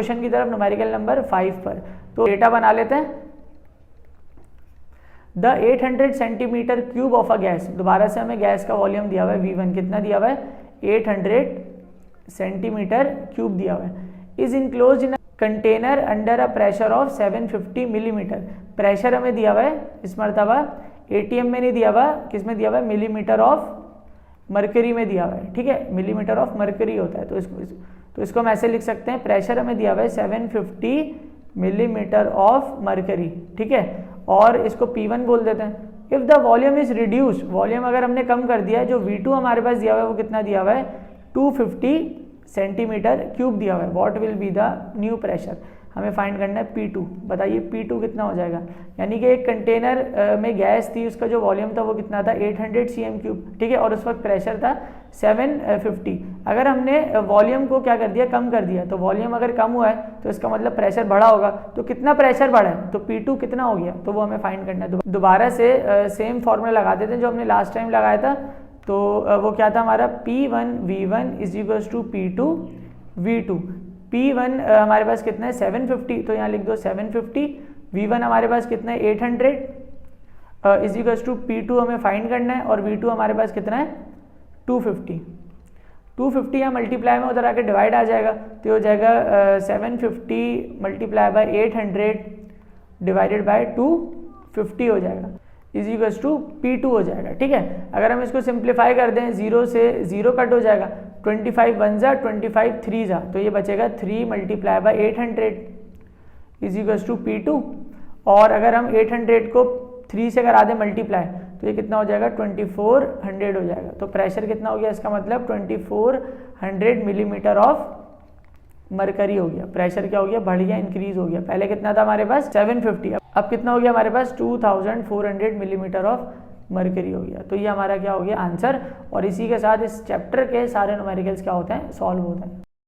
Question की तरफ numerical number 5 पर। तो डेटा बना लेते हैं। The 800 centimetre cube of a gas, दोबारा से हमें गैस का वॉल्यूम दिया हुआ है V1, कितना दिया हुआ है 800 सेंटीमीटर क्यूब दिया हुआ है, is enclosed in container under a pressure of 750 millimetre. Pressure हमें दिया हुआ है इस मरतबा ATM में नहीं दिया हुआ, किस में दिया हुआ है, मिलीमीटर ऑफ मरकरी में दिया हुआ है, ठीक है, मिलीमीटर ऑफ मरकरी होता है। तो इसको हम ऐसे लिख सकते हैं, प्रेशर हमें दिया हुआ है 750 मिलीमीटर ऑफ मरकरी, ठीक है, और इसको P1 बोल देते हैं। If the volume is reduce, volume अगर हमने कम कर दिया है, जो V2 हमारे पास दिया हुआ है वो कितना दिया हुआ है 250 सेंटीमीटर क्यूब दिया हुआ है, what will be the new pressure, हमें फाइंड करना है P2। बताइए P2 कितना हो जाएगा, यानी कि एक कंटेनर में गैस थी, उसका जो वॉल्यूम था वो कितना था 800 cm क्यूब, ठीक है, और उस वक्त प्रेशर था 750। अगर हमने वॉल्यूम को क्या कर दिया, कम कर दिया, तो वॉल्यूम अगर कम हुआ है तो इसका मतलब प्रेशर बढ़ा होगा। तो कितना प्रेशर बढ़ा है, तो P2 कितना हो गया, तो वो हमें फाइंड करना है। दोबारा से सेम फॉर्मूला लगा देते हैं जो हमने लास्ट टाइम लगाया था। तो वो क्या था हमारा, P1 V1 is equals to P2 V2। P1 हमारे पास कितना है 750, तो यहाँ लिख दो 750। V1 हमारे पास कितना है 800 इज इक्वल्स टू P2 हमें फाइंड करना है, और V2 हमारे पास कितना है 250। 250 यहाँ मल्टीप्लाई में उधर आके डिवाइड आ जाएगा, तो हो जाएगा 750 मल्टीप्लाई बाय 800 डिवाइडेड बाय 250 हो जाएगा, इज इक्वल्स टू P2 हो जाएगा, ठीक है। अगर हम इसको सिंप्लीफाई कर दें, 0 से 0 कट हो जाएगा, 25 1 जा 25 3 जा, तो ये बचेगा 3 multiply by 800 is equals to P2। और अगर हम 800 को 3 से करा दें मल्टीप्लाई, तो ये कितना हो जाएगा 2400 हो जाएगा। तो प्रेशर कितना हो गया, इसका मतलब 2400 मिलीमीटर ऑफ मरकरी हो गया। प्रेशर क्या हो गया, बढ़ गया, इंक्रीज हो गया। पहले कितना था हमारे पास 750, अब कितना हो गया हमारे पास 2400 मिलीमीटर ऑफ मरकरी हो गया। तो ये हमारा क्या हो गया आंसर। और इसी के साथ इस चैप्टर के सारे न्यूमेरिकल्स क्या होते हैं, सॉल्व होते हैं।